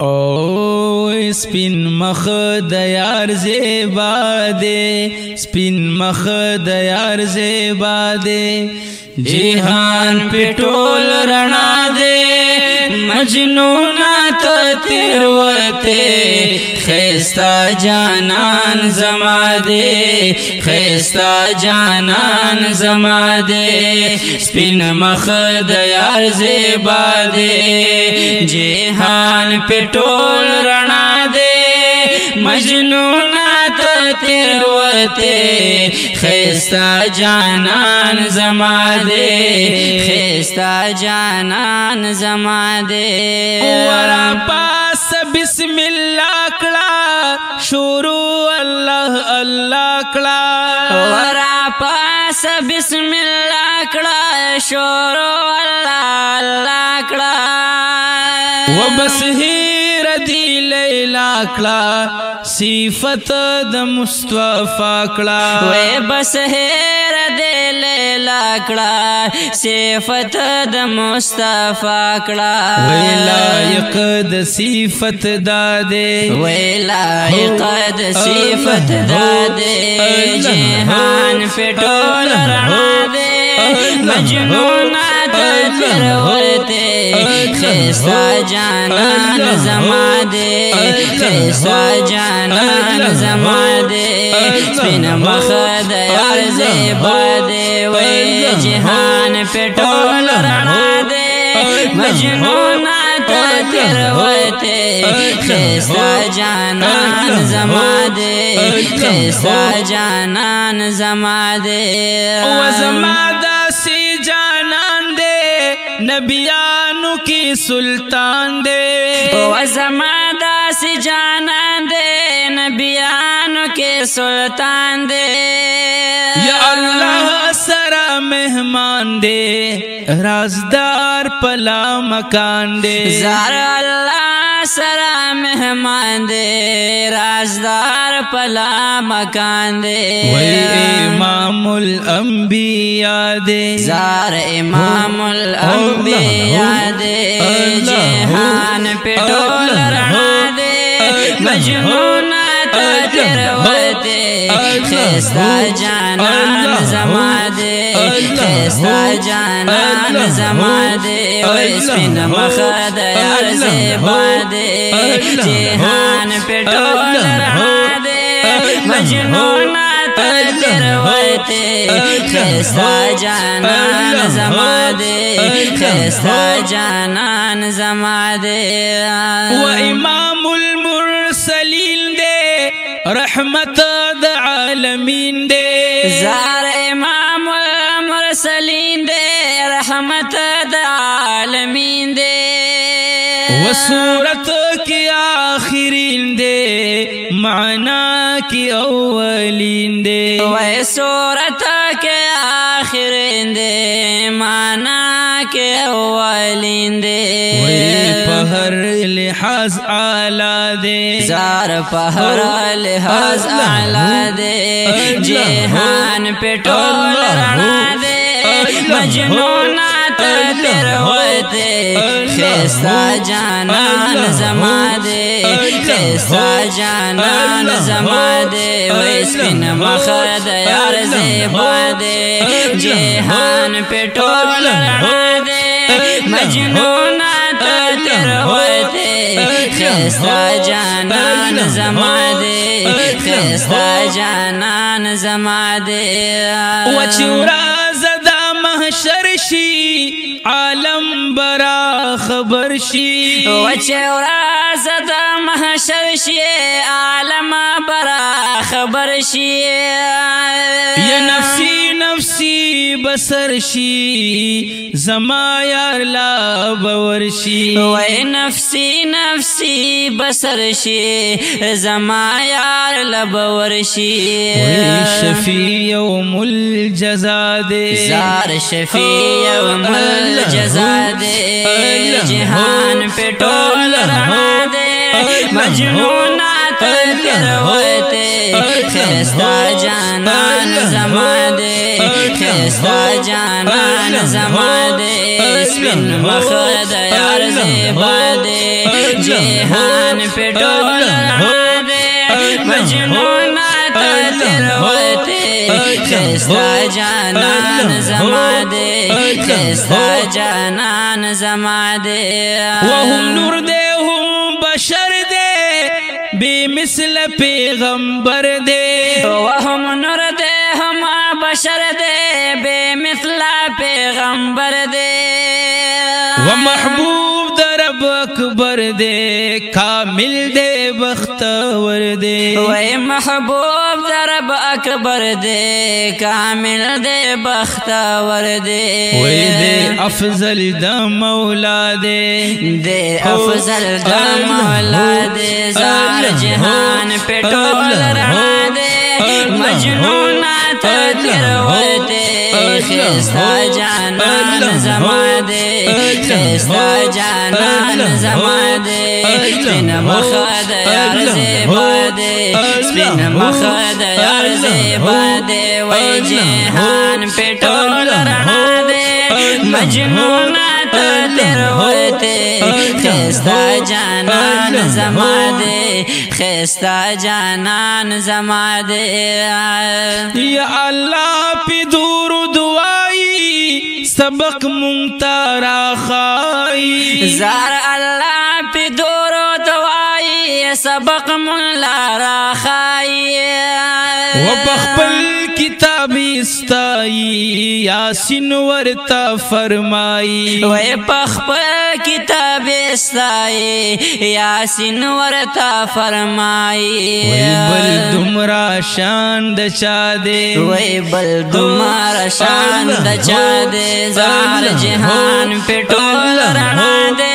او سپین مخ د یار زیبا دے سپین مخ د یار زیبا دے جہان پہ ټول رڼا دے مجنونات تیروتے خیستا جانان زما دے خیستا جانان زما دے سپین مخ د یار زیبا دے جہان پہ ټول رڼا دے مجنونات تیروتے خیستا جانان زما دے خیستا جانان زما دے ورا پاس بسم اللہ کڑا شروع اللہ اللہ کڑا ورا پاس بسم اللہ کڑا شروع اللہ اللہ کڑا وبس ہی ردی لیلا کڑا صفت د مصطفی کڑا وے بس ہیر دے لیلا کڑا صفت د مصطفی کڑا وے لائق د صفت دادے وے لائق د صفت دادے جہان پہ ټول رڼا دے مجنونات تیروتے خیستا جانان زما دے خیستا جانان زما دے سپین مخ د یار زیبا دے وے جہان پہ ټول رڼا دے مجنونات تیروتے خیستا جانان زما دے خیستا جانان زما دے وزما داسی جانان دے نبیانو کی سلطان دے وزما داسی جانان دے نبیانو کے سلطان دے یا اللہ سرا مہمان دے رازدار پلا مکان دے زار اللہ سرا مہمان دے رازدار پلا مکان دے وی امام الانبیاء دے زار امام الانبیاء دے جہان پہ ټول رڼا دے مجنونات تیروتے خیستا جانان زما دے خیستا جانان زما دے سپین مخ د یار زیبا دے جہان پہ ټول رڼا دے مجنونات تیروتے خیستا جانان زما دے خیستا جانان زما دے و امام المرسلین دے رحمت د عالمین دے زار امام المرسلین دے رحمت د عالمین دے و صورت کی آخرین دے معنی کی اولین دے و صورت کے آخرین دے معنی کے اولین دے پہر لحاظ آلہ دے زار پہر لحاظ آلہ دے جہان پہ ټول رڼا دے مجنونات تیروتے خیستا جانان زما دے خیستا جانان زما دے وے سپین مخ د یار زیبا دے جہان پہ ټول رڼا دے مجنونات تیروتے خیستا جانان زما دے خیستا جانان زما دے وچورا زدا محشر شی عالم برا خبر شی وچورا زدا محشر شی عالم برا خبر شی یا نفسی نفسی بسر شی زما یار لا باور شی وے نفسی نفسی بسر شی زما یار لا باور شی وے شفیع یوم الجزا دے زار شفیع یوم الجزا دے جہان پہ ټول رڼا دے مجنونات تیروتے خیستا جانان زما دے خیستا جانان زما دے سپین مخ د یار زیبا دے جہان پټول رڼا دے مجنونا تیروتے خستا جانان زما دے خستا جانان زما دے وهم نور دے هم بشر دے بے مثل پیغمبر دے وهم نور دے هم بشر دے بے مثل پیغمبر دے ومحبوب در رب اکبر دے کامل دے بختور دے وے محبوب در رب اکبر دے کامل دے بختور دے وے دے افضل دا مولا دے افضل دا مولا دے زار جہان پہ ٹول رہا دے مجنونات تروتے خستا جانان زما دے خستا جانان زما دے سپین مخد یار زیبا دے سپین مخد یار زیبا دے وی جہان پہ ٹول رہا دے مجنونات تروتے خستا جانان زما دے خستا جانان زما دے یا اللہ پی دور دعائی سبق منتارا خائی زار اللہ پی دور دعائی سبق منتارا خائی وبخبل کتابی استائی یاسین ورتا فرمائی وے بخبل کتابی استائی یاسین ورتا فرمائی وے بل دمرا شان دچا دے وے بل دمرا شان دچا دے زار جہان پہ ٹول رہا دے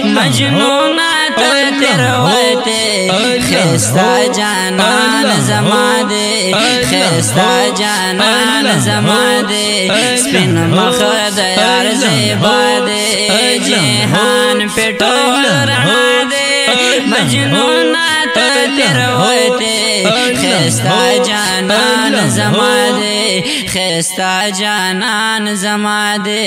مجنونات تروتے خستا جانان زما دے خستا جانان زما دے سپین مخد یار زیبا دے جہان پہ ٹول رہا دے مجنونات تروتے خستا جانان زما دے خستا جانان زما دے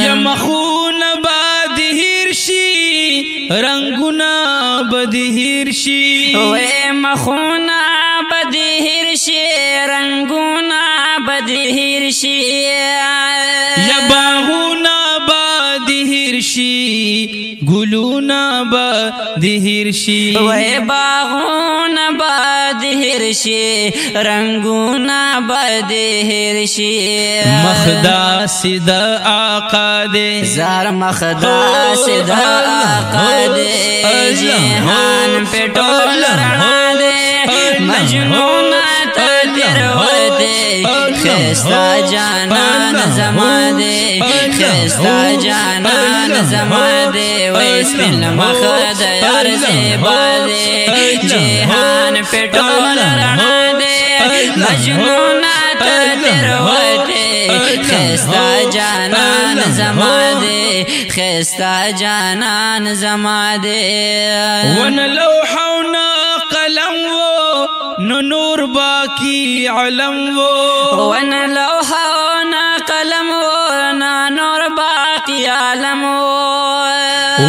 یا مخون باد ہرشی رنگنا بدہرشی وے مخونا بدہرشی رنگنا بدہرشی یا باغونا بدہرشی گلونا بدہرشی وے باغونا بدہرشی رنگونا بدہرشی مخدا سدا آقا دے زار مخدا سدا آقا دے جہان پہ ٹول رہا دے مجنونات تروتے خستا جانان زما دے خستا جانان زما دے وے سپین مخد یار زیبا دے جہان پہ ٹول رہا دے مجنونات تروتے خستا جانان زما دے خستا جانان زما دے ون لوحونا قلم وہ نو نور باقی علم وہ ون لوحونا قلم وہ نا نور باقی علم وہ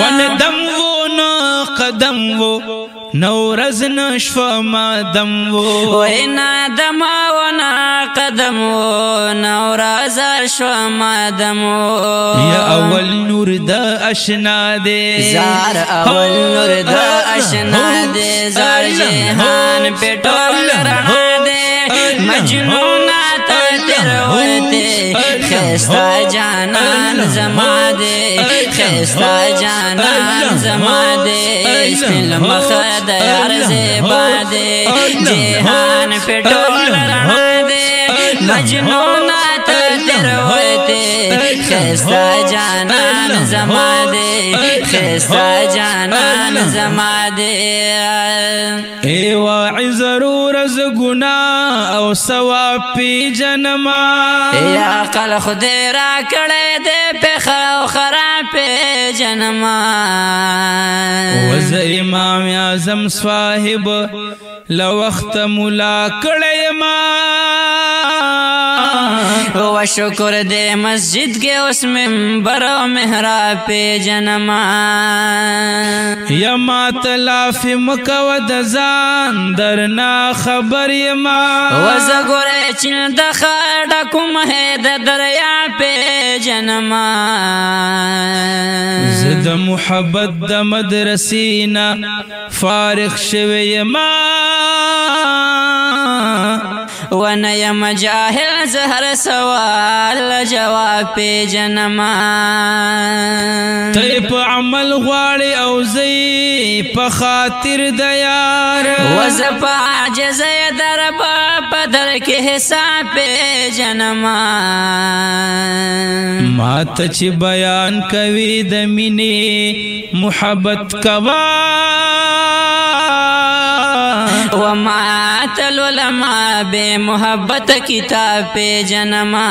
ون دم وہ نا قدم وہ نورز نشفا ما دم وہ نا دم ونا قدم وہ نورز شفا ما دم وہ یا اول نور دا اشنا دے زار اول نور دا اشنا دے زار جہان پہ ٹول رہا دے مجنونات تروتے خستا جانان زما دے خستا جانان زما دے سپین مخد یار زیبا دے جہان پہ ٹول رہا دے مجنونات تروتے خستا جانان زما دے خستا جانان زما دے اے واعظ رز گناہ او ثواب پی جنما یا قل خدای را کڑے دے پہ خرا خراب پہ جنما وز امام اعظم صاحب لوخت ملا کڑے ما و شکر دے مسجد کے اس منبر و محراب پہ جنما یا ما تلاف مکو دزان درنا خبر یما و زگور چل دخڑا کم ہے دریا پہ جنما زد محبت د مدرسینا فارغ شوی یما ونیم جاہل زہر سوال جواب پہ جنما تی پا عمل غواڑی او زی پا خاطر دیار وزپا عجز دربا پدر کے حساب پہ جنما مات چی بیان کوی دمینی محبت کوا ومات العلماء بے محبت کتاب پہ جنما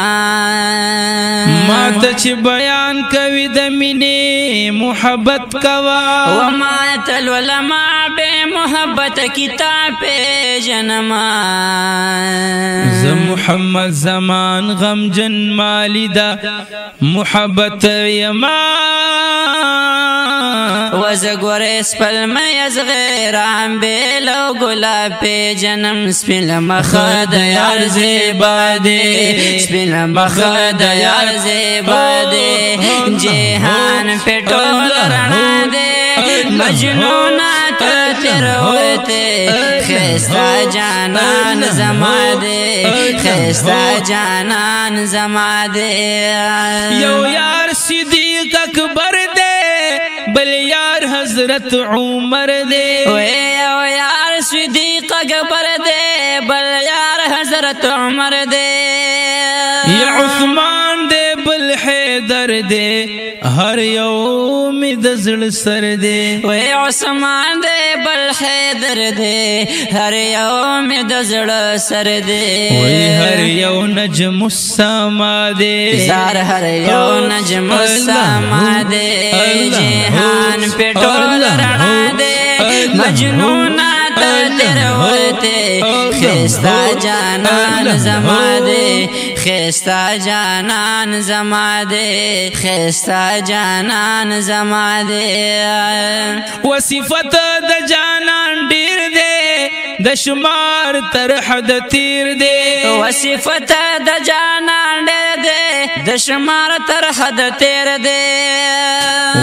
مات چی بیان کوی دمینی محبت کوا ومات العلماء بے محبت کتاب پہ جنما ز محمد زمان غم جن مالی دا محبت یما وزگور اسپل میز غیران بیلو گلاب پہ جنم سپل مخد یار زیبا دے سپل مخد یار زیبا دے جہان پہ ٹول رنا دے مجنونات تیر ہوتے خیستہ جانان زما دے خیستہ جانان زما دے یو یار صدیق اکبر دے بل یار حضرت عمر دے یو یار صدیق اکبر دے بل یار حضرت عمر دے یا عثمان دے بل حیدر دے ہر یوم دزل سر دے وے عثمان دے بل حیدر دے ہر یوم دزل سر دے وے ہر یو نجم السما دے زار ہر یو نجم السما دے جہان پہ ٹول رنا دے مجنونات تیر ہوتے خیستہ جانان زما دے خیستہ جانان زما دے خیستہ جانان زما دے وصفت د جانان ډیر دے د شمار تر حد تیر دے وصفت د جانان ډیر دے د شمار تر حد تیر دے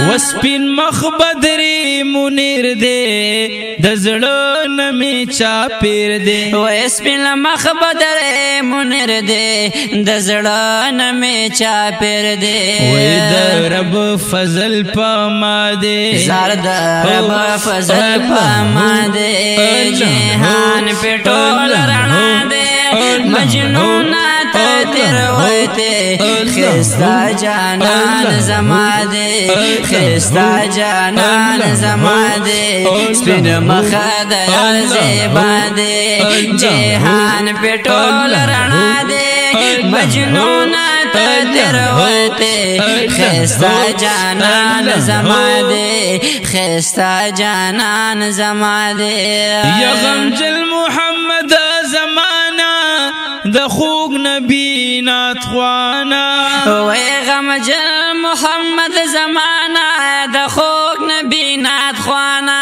وسپین مخ بدری منیر دے د زړه نمی چا پیر دے وسپین مخ بدری منیر دے د زړه نمی چا پیر دے وې د رب فضل پما دے زار د رب فضل پما دے جہان پہ ټول رنا دے مجنونات تیر ہوتے خیستہ جانان زما دے خیستہ جانان زما دے سپین مخد یار زیبا دے جہان پہ ٹول رنا دے مجنونات تیر ہوتے خیستہ جانان زما دے خیستہ جانان زما دے یا غمجل محمد زمانہ د خوگ نبی نات خوانا وی غمجل محمد زمانہ د خوگ نبی نات خوانا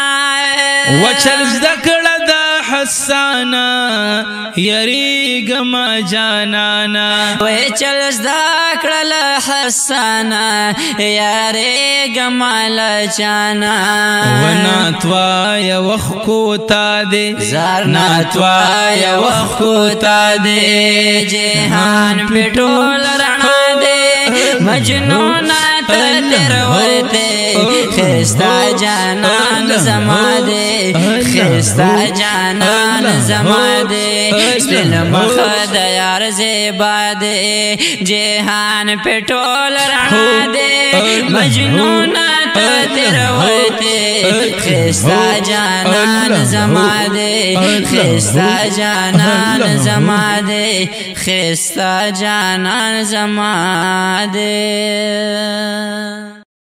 وچل زدکڑ دا حسانا یری گما جانانا وی چل زدکڑ لحسانا یری گما لچانا وناتوا یا وخکو تا دے زار ناتوا یا وخکو تا دے جہان پہ ٹول رنا دے مجنونات تیر ہوتے خیستہ جانان زما دے خیستہ جانان زما دے سپل مخد یار زیبا دے جہان پہ ٹول رنا دے مجنونات تیر ہوتے خیستہ جانان زما دے خیستہ جانان زما دے خیستہ جانان زما دے